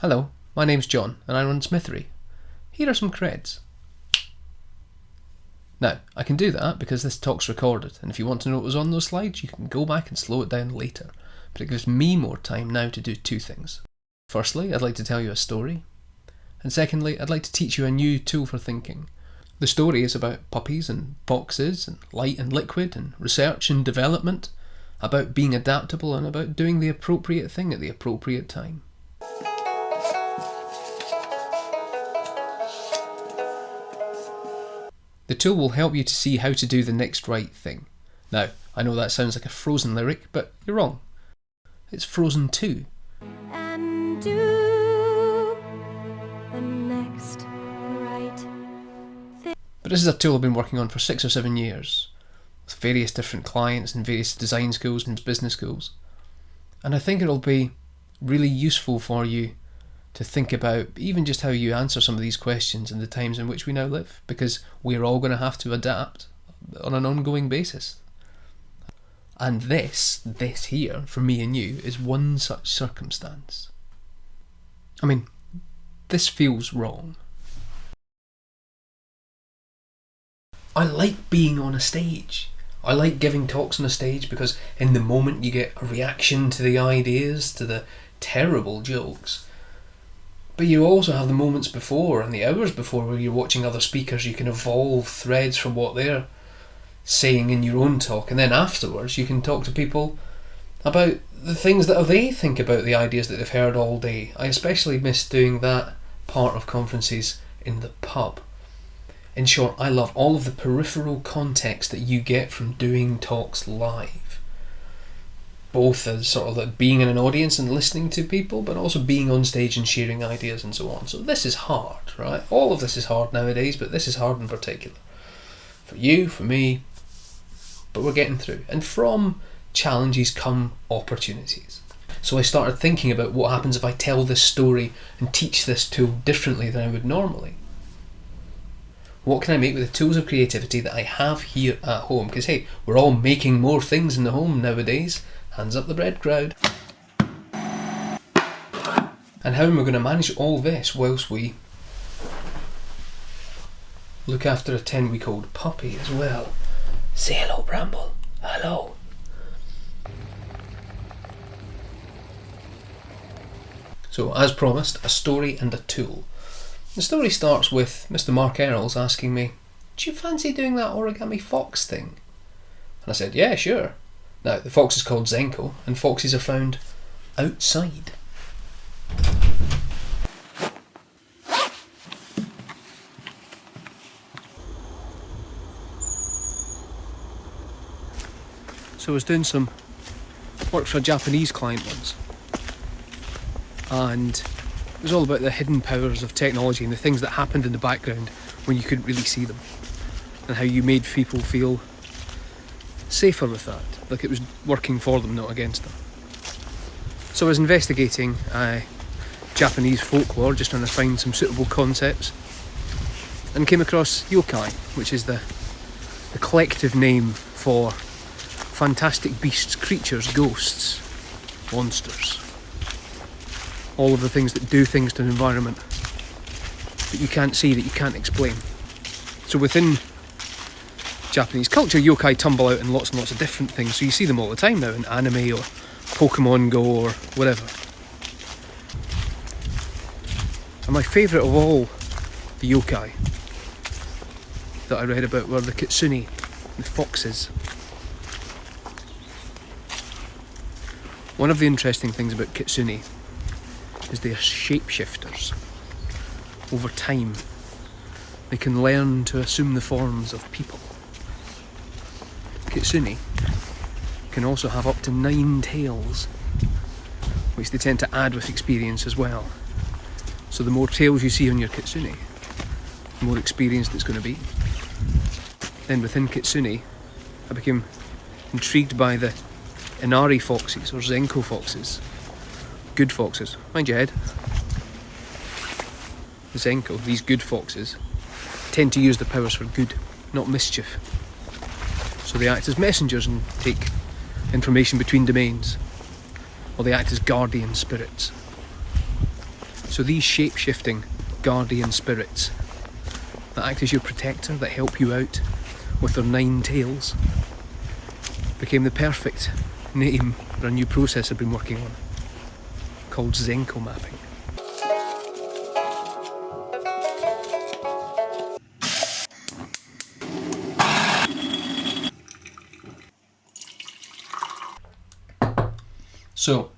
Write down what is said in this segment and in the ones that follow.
Hello, my name's John and I run Smithery. Here are some creds. Now, I can do that because this talk's recorded, and if you want to know what was on those slides, you can go back and slow it down later. But it gives me more time now to do two things. Firstly, I'd like to tell you a story. And secondly, I'd like to teach you a new tool for thinking. The story is about puppies and foxes and light and liquid and research and development, about being adaptable and about doing the appropriate thing at the appropriate time. The tool will help you to see how to do the next right thing. Now, I know that sounds like a Frozen lyric, but you're wrong. It's Frozen 2. And do the next right thing. But this is a tool I've been working on for 6 or 7 years, with various different clients in various design schools and business schools. And I think it'll be really useful for you to think about even just how you answer some of these questions in the times in which we now live, because we're all going to have to adapt on an ongoing basis. And this here, for me and you, is one such circumstance. I mean, this feels wrong. I like being on a stage. I like giving talks on a stage because in the moment you get a reaction to the ideas, to the terrible jokes. But you also have the moments before and the hours before where you're watching other speakers. You can evolve threads from what they're saying in your own talk, and then afterwards you can talk to people about the things that they think about the ideas that they've heard all day. I especially miss doing that part of conferences in the pub. In short, I love all of the peripheral context that you get from doing talks live. Both as sort of like being in an audience and listening to people, but also being on stage and sharing ideas and so on. So this is hard, right? All of this is hard nowadays, but this is hard in particular. For you, for me, but we're getting through. And from challenges come opportunities. So I started thinking about what happens if I tell this story and teach this tool differently than I would normally. What can I make with the tools of creativity that I have here at home? Because hey, we're all making more things in the home nowadays. Hands up the bread crowd. And how am I going to manage all this whilst we look after a 10-week-old puppy as well? Say hello, Bramble. Hello. So, as promised, a story and a tool. The story starts with Mr. Mark Earls asking me, "Do you fancy doing that origami fox thing?" And I said, "Yeah, sure." Now, the fox is called Zenko, and foxes are found outside. So I was doing some work for a Japanese client once, and it was all about the hidden powers of technology and the things that happened in the background when you couldn't really see them, and how you made people feel safer with that, like it was working for them, not against them. So I was investigating Japanese folklore, just trying to find some suitable concepts, and came across yokai, which is the collective name for fantastic beasts, creatures, ghosts, monsters, all of the things that do things to an environment that you can't see, that you can't explain. So within Japanese culture, yokai tumble out in lots and lots of different things, so you see them all the time now in anime or Pokemon Go or whatever. And my favourite of all the yokai that I read about were the kitsune, the foxes. One of the interesting things about kitsune is they are shapeshifters. Over time, they can learn to assume the forms of people. Kitsune can also have up to 9 tails, which they tend to add with experience as well. So the more tails you see on your kitsune, the more experienced it's going to be. Then within kitsune, I became intrigued by the Inari foxes, or Zenko foxes. Good foxes. Mind your head. The Zenko, these good foxes, tend to use their powers for good, not mischief. So they act as messengers and take information between domains, or they act as guardian spirits. So these shape-shifting guardian spirits that act as your protector, that help you out with their 9 tails, became the perfect name for a new process I've been working on called Zenko mapping. So,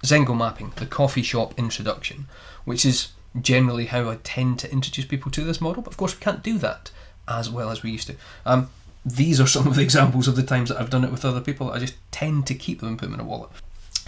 Zenko mapping, the coffee shop introduction, which is generally how I tend to introduce people to this model, but of course we can't do that as well as we used to. These are some of the examples of the times that I've done it with other people. I just tend to keep them and put them in a wallet.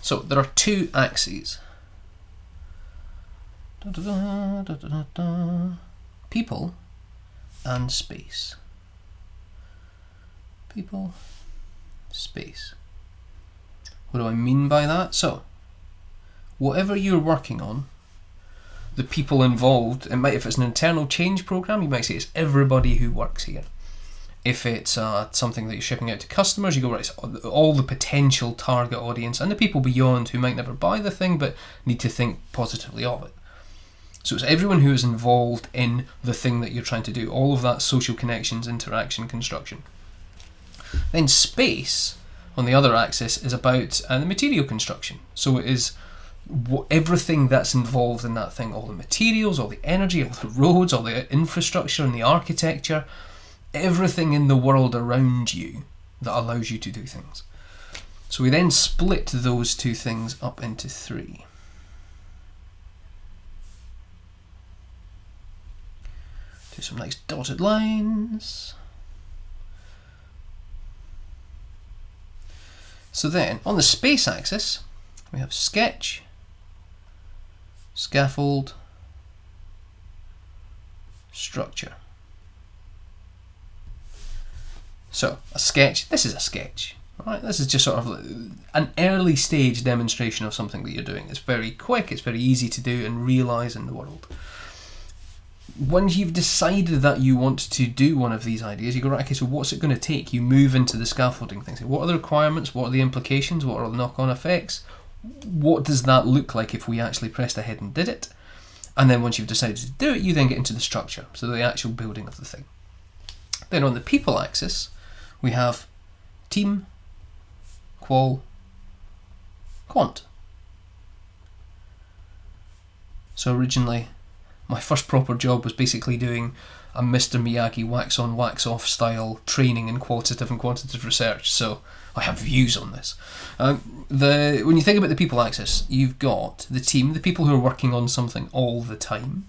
So there are 2 axes. People and space. People, space. What do I mean by that? So, whatever you're working on, the people involved, if it's an internal change program, you might say it's everybody who works here. If it's something that you're shipping out to customers, you go, right, it's all the potential target audience and the people beyond who might never buy the thing but need to think positively of it. So it's everyone who is involved in the thing that you're trying to do, all of that social connections, interaction, construction. Then space, on the other axis, is about the material construction. So it is everything that's involved in that thing, all the materials, all the energy, all the roads, all the infrastructure and the architecture, everything in the world around you that allows you to do things. So we then split those 2 things up into 3. Do some nice dotted lines. So then, on the space axis, we have sketch, scaffold, structure. So, a sketch, this is a sketch. Right? This is just sort of an early stage demonstration of something that you're doing. It's very quick, it's very easy to do and realise in the world. Once you've decided that you want to do one of these ideas, you go, right, okay, so what's it going to take? You move into the scaffolding thing. So what are the requirements? What are the implications? What are the knock-on effects? What does that look like if we actually pressed ahead and did it? And then once you've decided to do it, you then get into the structure, so the actual building of the thing. Then on the people axis, we have team, qual, quant. So originally, my first proper job was basically doing a Mr. Miyagi wax on, wax off style training in qualitative and quantitative research, so I have views on this. When you think about the people axis, you've got the team, the people who are working on something all the time.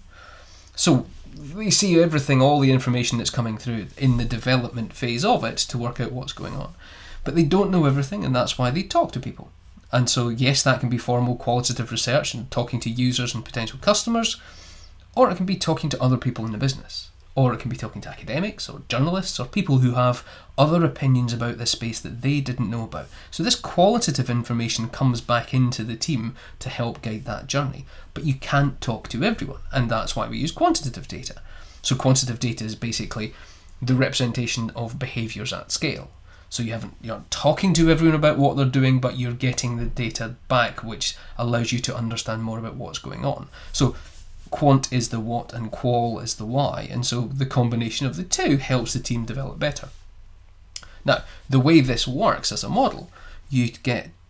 So they see everything, all the information that's coming through in the development phase of it to work out what's going on. But they don't know everything, and that's why they talk to people. And so yes, that can be formal qualitative research and talking to users and potential customers, or it can be talking to other people in the business, or it can be talking to academics or journalists or people who have other opinions about this space that they didn't know about. So this qualitative information comes back into the team to help guide that journey. But you can't talk to everyone, and that's why we use quantitative data. So quantitative data is basically the representation of behaviours at scale. So you're not talking to everyone about what they're doing, but you're getting the data back, which allows you to understand more about what's going on. So quant is the what and qual is the why, and so the combination of the two helps the team develop better. Now, the way this works as a model, you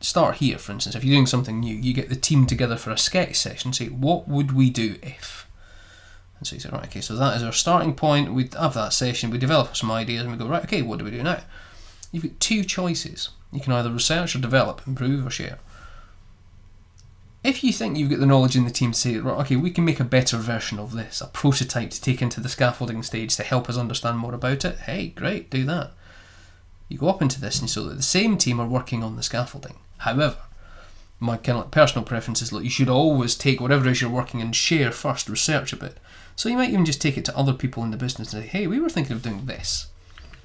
start here, for instance, if you're doing something new, you get the team together for a sketch session, say, what would we do if? And so you say, right, okay, so that is our starting point, we have that session, we develop some ideas, and we go, right, okay, what do we do now? You've got 2 choices. You can either research or develop, improve or share. If you think you've got the knowledge in the team to say, right, okay, we can make a better version of this, a prototype to take into the scaffolding stage to help us understand more about it, hey, great, do that. You go up into this and so that the same team are working on the scaffolding. However, my kind of personal preference is, look, you should always take whatever it is you're working and share first, research a bit. So you might even just take it to other people in the business and say, hey, we were thinking of doing this.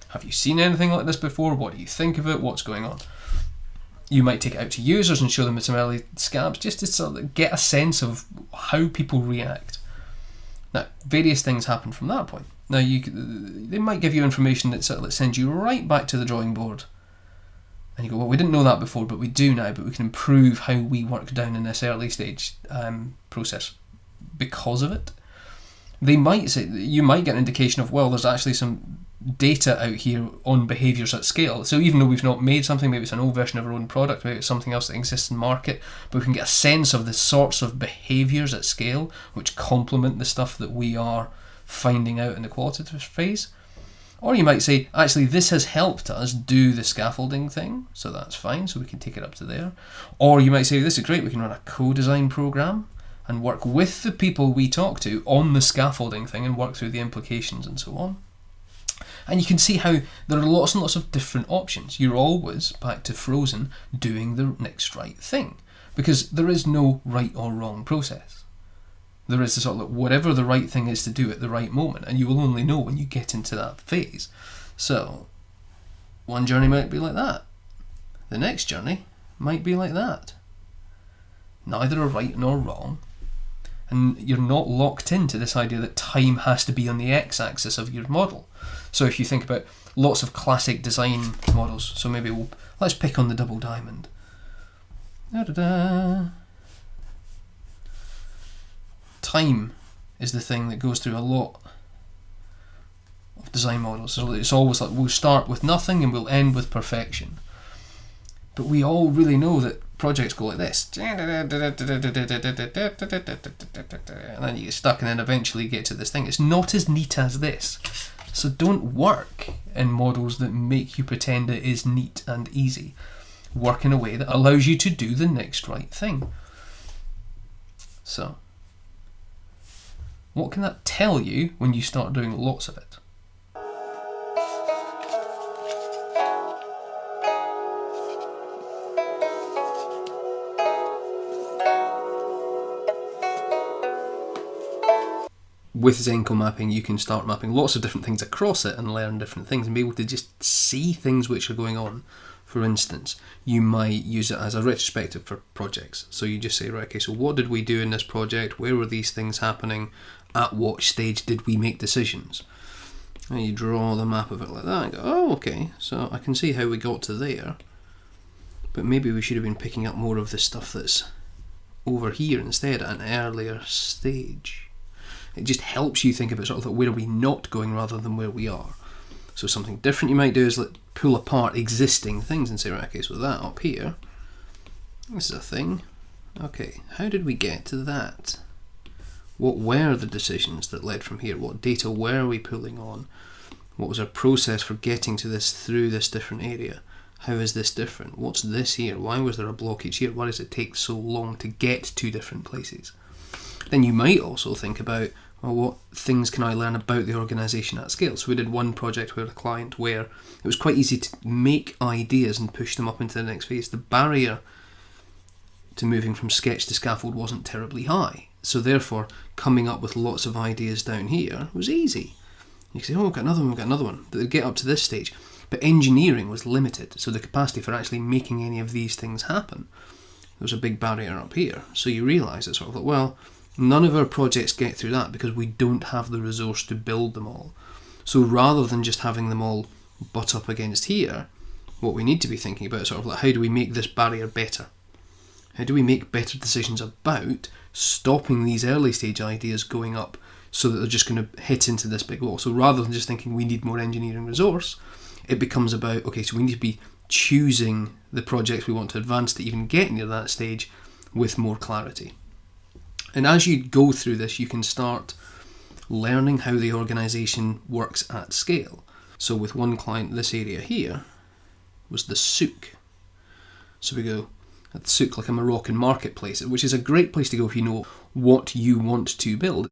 Have you seen anything like this before? What do you think of it? What's going on? You might take it out to users and show them some early scabs just to sort of get a sense of how people react. Now, various things happen from that point. Now, they might give you information that sort of sends you right back to the drawing board. And you go, well, we didn't know that before, but we do now, but we can improve how we work down in this early stage process. because of it. They might say, you might get an indication of, well, there's actually some data out here on behaviours at scale. So even though we've not made something, maybe it's an old version of our own product, maybe it's something else that exists in market, but we can get a sense of the sorts of behaviours at scale which complement the stuff that we are finding out in the qualitative phase. Or you might say, actually, this has helped us do the scaffolding thing, so that's fine, so we can take it up to there. Or you might say, this is great, we can run a co-design program and work with the people we talk to on the scaffolding thing and work through the implications and so on. And you can see how there are lots and lots of different options. You're always, back to Frozen, doing the next right thing. Because there is no right or wrong process. There is a sort of whatever the right thing is to do at the right moment, and you will only know when you get into that phase. So, one journey might be like that. The next journey might be like that. Neither are right nor wrong. And you're not locked into this idea that time has to be on the x-axis of your model. So if you think about lots of classic design models, so maybe let's pick on the double diamond. Da-da-da. Time is the thing that goes through a lot of design models. So it's always like we'll start with nothing and we'll end with perfection. But we all really know that projects go like this. And then you get stuck and then eventually get to this thing. It's not as neat as this. So don't work in models that make you pretend it is neat and easy. Work in a way that allows you to do the next right thing. So, what can that tell you when you start doing lots of it? With Zenko mapping, you can start mapping lots of different things across it and learn different things and be able to just see things which are going on. For instance, you might use it as a retrospective for projects. So you just say, right, okay, so what did we do in this project? Where were these things happening? At what stage did we make decisions? And you draw the map of it like that and go, oh, okay, so I can see how we got to there. But maybe we should have been picking up more of the stuff that's over here instead at an earlier stage. It just helps you think about sort of like where are we not going rather than where we are. So something different you might do is like pull apart existing things and say, right, okay, so that up here, this is a thing. Okay, how did we get to that? What were the decisions that led from here? What data were we pulling on? What was our process for getting to this through this different area? How is this different? What's this here? Why was there a blockage here? Why does it take so long to get to different places? Then you might also think about, well, what things can I learn about the organisation at scale? So we did one project with a client where it was quite easy to make ideas and push them up into the next phase. The barrier to moving from sketch to scaffold wasn't terribly high. So therefore, coming up with lots of ideas down here was easy. You can say, oh, we've got another one. They'd get up to this stage. But engineering was limited, so the capacity for actually making any of these things happen, there was a big barrier up here. So you realise it's sort of like, well, none of our projects get through that because we don't have the resource to build them all. So rather than just having them all butt up against here, what we need to be thinking about is sort of like, how do we make this barrier better? How do we make better decisions about stopping these early stage ideas going up so that they're just going to hit into this big wall? So rather than just thinking we need more engineering resource, it becomes about, okay, so we need to be choosing the projects we want to advance to even get near that stage with more clarity. And as you go through this, you can start learning how the organisation works at scale. So with one client, this area here was the souk. So we go at the souk, like a Moroccan marketplace, which is a great place to go if you know what you want to build.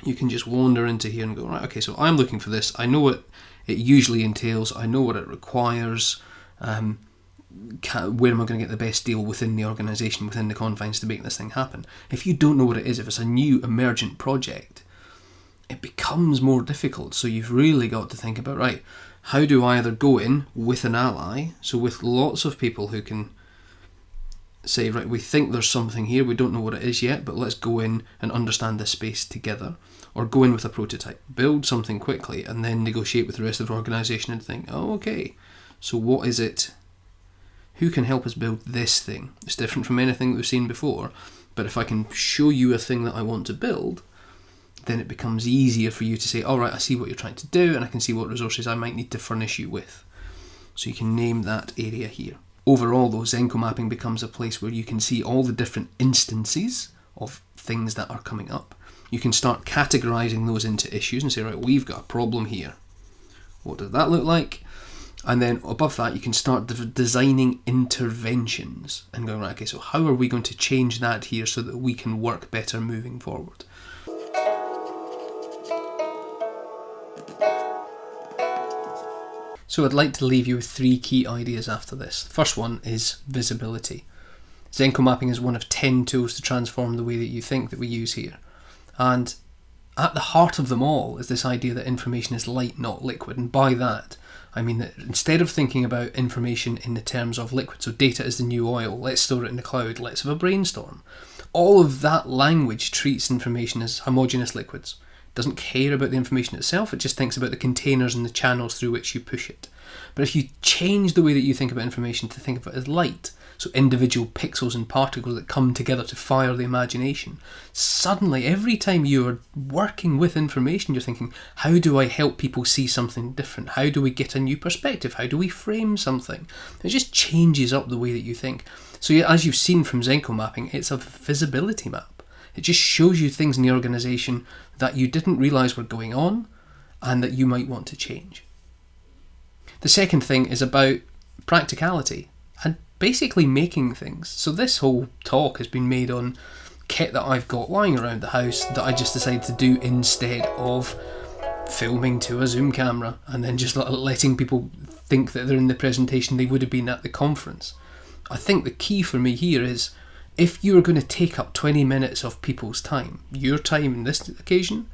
You can just wander into here and go, right, okay, so I'm looking for this. I know what it usually entails. I know what it requires. Where am I going to get the best deal within the organisation, within the confines to make this thing happen? If you don't know what it is, if it's a new emergent project, it becomes more difficult. So you've really got to think about, right, how do I either go in with an ally, so with lots of people who can say, right, we think there's something here, we don't know what it is yet, but let's go in and understand this space together. Or go in with a prototype, build something quickly, and then negotiate with the rest of the organisation and think, oh, okay, so what is it? Who can help us build this thing? It's different from anything that we've seen before, But if I can show you a thing that I want to build, then it becomes easier for you to say, all right, I see what you're trying to do, and I can see what resources I might need to furnish you with. So you can name that area here. Overall, though, Zenko mapping becomes a place where you can see all the different instances of things that are coming up. You can start categorizing those into issues and say, right, we've got a problem here. What does that look like? And then above that, you can start designing interventions and going, right, okay, so how are we going to change that here so that we can work better moving forward? So I'd like to leave you with 3 key ideas after this. The first one is visibility. Zenko mapping is one of 10 tools to transform the way that you think that we use here. And at the heart of them all is this idea that information is light, not liquid. And by that, I mean that instead of thinking about information in the terms of liquid, so data is the new oil, let's store it in the cloud, let's have a brainstorm. All of that language treats information as homogeneous liquids. It doesn't care about the information itself, it just thinks about the containers and the channels through which you push it. But if you change the way that you think about information to think of it as light, so individual pixels and particles that come together to fire the imagination, suddenly every time you're working with information, you're thinking, how do I help people see something different? How do we get a new perspective? How do we frame something? It just changes up the way that you think. So yeah, as you've seen from Zenko mapping, it's a visibility map. It just shows you things in the organisation that you didn't realise were going on and that you might want to change. The second thing is about practicality and basically making things. So this whole talk has been made on kit that I've got lying around the house that I just decided to do instead of filming to a Zoom camera and then just letting people think that they're in the presentation they would have been at the conference. I think the key for me here is if you're going to take up 20 minutes of people's time, your time in this occasion,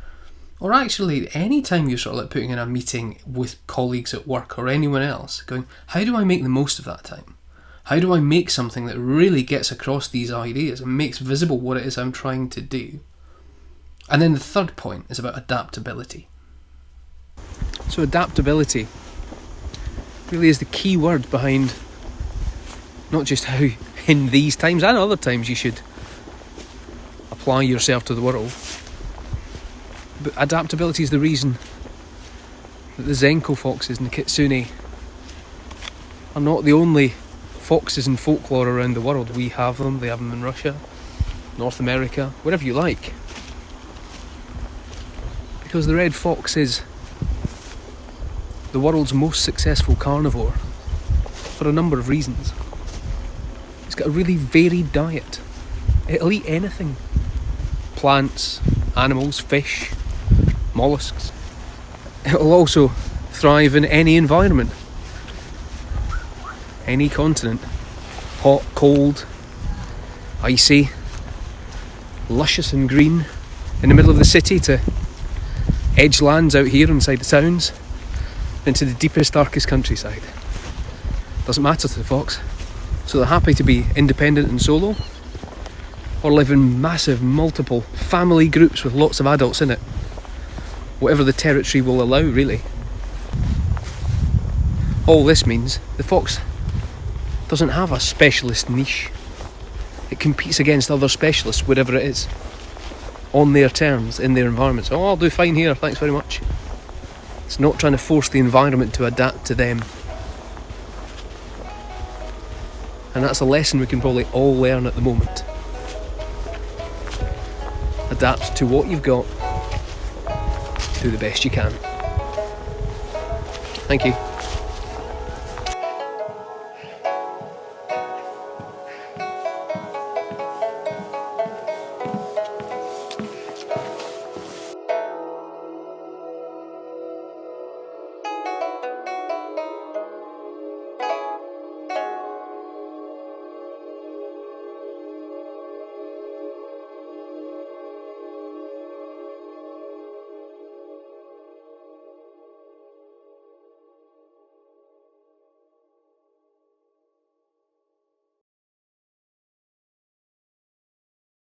or actually any time you're sort of like putting in a meeting with colleagues at work or anyone else, going, how do I make the most of that time? How do I make something that really gets across these ideas and makes visible what it is I'm trying to do? And then the third point is about adaptability. So adaptability really is the key word behind not just how in these times and other times you should apply yourself to the world, but adaptability is the reason that the Zenko Foxes and the Kitsune are not the only foxes in folklore around the world. We have them, they have them in Russia, North America, wherever you like. Because the red fox is the world's most successful carnivore for a number of reasons. It's got a really varied diet. It'll eat anything. Plants, animals, fish, mollusks. It'll also thrive in any environment. Any continent. Hot, cold, icy, luscious and green, in the middle of the city to edge lands out here inside the towns, into the deepest, darkest countryside. Doesn't matter to the fox. So they're happy to be independent and solo, or live in massive, multiple family groups with lots of adults in it. Whatever the territory will allow, really. All this means the fox doesn't have a specialist niche. It competes against other specialists, wherever it is, on their terms, in their environments. Oh, I'll do fine here, thanks very much. It's not trying to force the environment to adapt to them. And that's a lesson we can probably all learn at the moment. Adapt to what you've got. Do the best you can. Thank you.